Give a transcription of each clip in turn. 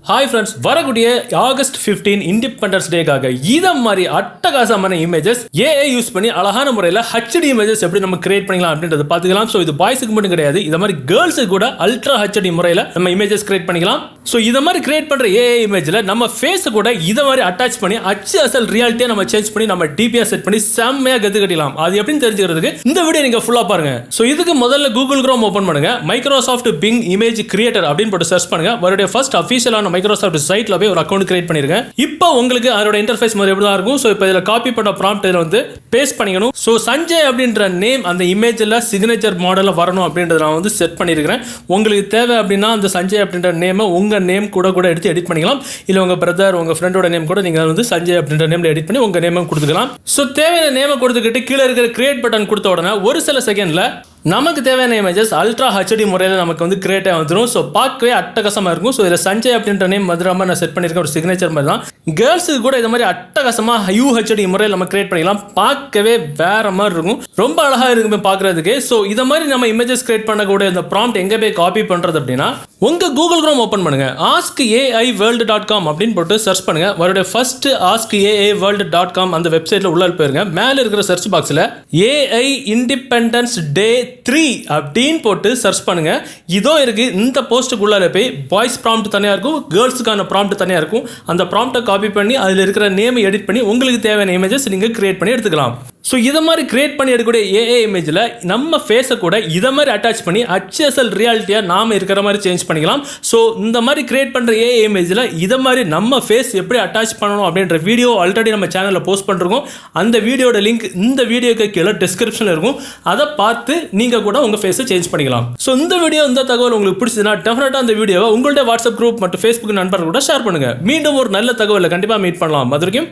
Hi friends, வரக்கூடிய August 15 independence டேக்காக இதை மாதிரி அட்டகாசமான இமேஜஸ் ஏஐ யூஸ் பண்ணி அழகான முறையில் ஹெச்டி இமேஜஸ் எப்படி நம்ம கிரியேட் பண்ணிக்கலாம் அப்படின்றத பார்த்துக்கலாம். ஸோ இது பாய்ஸுக்கு மட்டும் கிடையாது, இது மாதிரி கேர்ள்ஸுக்கு கூட அல்ட்ரா ஹெச்டி முறையில் நம்ம இமேஜஸ் கிரியேட் பண்ணிக்கலாம். ஸோ இதை மாதிரி கிரியேட் பண்ணுற ஏஐ இமேஜில் நம்ம ஃபேஸை கூட இதை மாதிரி அட்டாச் பண்ணி அச்சு அசல் ரியாலிட்டியாக நம்ம சேஞ்ச் பண்ணி நம்ம டிபிஆர் செட் பண்ணி செம்மையாக கற்று கட்டிக்கலாம். அது எப்படின்னு தெரிஞ்சுக்கிறதுக்கு இந்த வீடியோ நீங்கள் ஃபுல்லாக பாருங்க. ஸோ இதுக்கு முதல்ல கூகுள் குரோம் ஓப்பன் பண்ணுங்க, மைக்ரோசாஃப்ட் பிங் இமேஜ் கிரியேட்டர் அப்படின்னு போட்டு சர்ச் பண்ணுங்க. அவருடைய ஃபர்ஸ்ட் அஃபீஷியலான மைக்ரோசாஃப்ட் சைட்ல போய் ஒரு அக்கவுண்ட் கிரியேட் பண்ணிருக்கேன். இப்போ உங்களுக்கு அதோட இன்டர்ஃபேஸ் மாதிரி எப்படி தான் இருக்கும். ஸோ இப்போ இதில் காப்பி பண்ண ப்ராம்ப்ட் இதில் வந்து பேஸ்ட் பண்ணிக்கணும். ஸோ சஞ்சய் அப்படின்ற நேம் அந்த இமேஜில் சிக்னேச்சர் மாடலில் வரணும் அப்படின்றத நான் வந்து செட் பண்ணியிருக்கிறேன். உங்களுக்கு தேவை அப்படின்னா அந்த சஞ்சய் அப்படின்ற நேமை உங்கள் நேம் கூட எடுத்து எடிட் பண்ணிக்கலாம். இல்லை உங்கள் பிரதர் உங்கள் ஃப்ரெண்டோட நேம் கூட நீங்கள் வந்து சஞ்சய் அப்படின்ற நேமில் எடிட் பண்ணி உங்கள் நேமை கொடுத்துக்கலாம். ஸோ தேவையான நேமை கொடுத்துக்கிட்டு கீழே இருக்கிற கிரியேட் பட்டன் கொடுத்த உடனே ஒரு சில செகண்டில் நமக்கு தேவையான இமேஜஸ் அல்ட்ரா ஹெச்டி முறையில் நமக்கு வந்து கிரியேட் ஆகி வந்துடும். ஸோ பார்க்கவே அட்டகாசமாக இருக்கும். ஸோ இதில் சஞ்சய் அப்படின்ற நேம் வந்துடாமல் நான் செட் பண்ணியிருக்கேன், ஒரு சிக்னேச்சர் மாதிரி தான். கேர்ள்ஸுக்கு கூட இது மாதிரி அட்டகாசமாக யூஹெச்டி முறையில் நம்ம கிரியேட் பண்ணிக்கலாம். பார்க்கவே வேற மாதிரி இருக்கும், ரொம்ப அழகாக இருக்குமே பார்க்குறதுக்கு. ஸோ இதை மாதிரி நம்ம இமேஜஸ் கிரியேட் பண்ணக்கூடிய இந்த ப்ராம்ப்ட் எங்கே போய் காப்பி பண்ணுறது அப்படின்னா, உங்கள் கூகுள் குரோம் ஓப்பன் பண்ணுங்க, askaiworld.com அப்படின்னு போட்டு சர்ச் பண்ணுங்க. அவருடைய ஃபர்ஸ்ட் askaiworld.com அந்த வெப்சைட்டில் உள்ள போயிருங்க. மேலே இருக்கிற சர்ச் பாக்ஸில் ஏஐ இண்டிபெண்டன்ஸ் டே 3 அப்படின்னு போட்டு சர்ச் பண்ணுங்க. இதோ இருக்கு. இந்த போஸ்ட்டுக்குள்ளார போய் பாய்ஸ் ப்ராம்ப்ட் தனியாக இருக்கும், கேர்ள்ஸுக்கான ப்ராம்ப்ட் தனியாக இருக்கும். அந்த ப்ராம்ப்டை காப்பி பண்ணி அதில் இருக்கிற நேமை எடிட் பண்ணி உங்களுக்கு தேவையான இமேஜஸ் நீங்கள் கிரியேட் பண்ணி எடுத்துக்கலாம். ஸோ இதை மாதிரி கிரியேட் பண்ணி எடுக்கக்கூடிய ஏஐ இமேஜில் நம்ம ஃபேஸை கூட இதை மாதிரி அட்டாச் பண்ணி HSL ரியாலிட்டியாக நாம் இருக்கிற மாதிரி சேஞ்ச் பண்ணிக்கலாம். ஸோ இந்த மாதிரி கிரியேட் பண்ணுற ஏஐ இமேஜில் இதை மாதிரி நம்ம ஃபேஸ் எப்படி அட்டாச் பண்ணணும் அப்படின்ற வீடியோ ஆல்ரெடி நம்ம சேனலில் போஸ்ட் பண்ணிருக்கோம். அந்த வீடியோட லிங்க் இந்த வீடியோக்கு கீழே டிஸ்கிரிப்ஷனில் இருக்கும். அதை பார்த்து நீங்கள் கூட உங்கள் ஃபேஸை சேஞ்ச் பண்ணிக்கலாம். ஸோ இந்த வீடியோ இந்த தகவல் உங்களுக்கு பிடிச்சதுன்னா டெஃபினட்டாக அந்த வீடியோவை உங்களுடைய வாட்ஸ்அப் குரூப் மற்றும் ஃபேஸ்புக் நண்பர்கள் கூட ஷேர் பண்ணுங்கள். மீண்டும் ஒரு நல்ல தகவலை கண்டிப்பாக மீட் பண்ணலாம். அது வரைக்கும்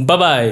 பபாய்.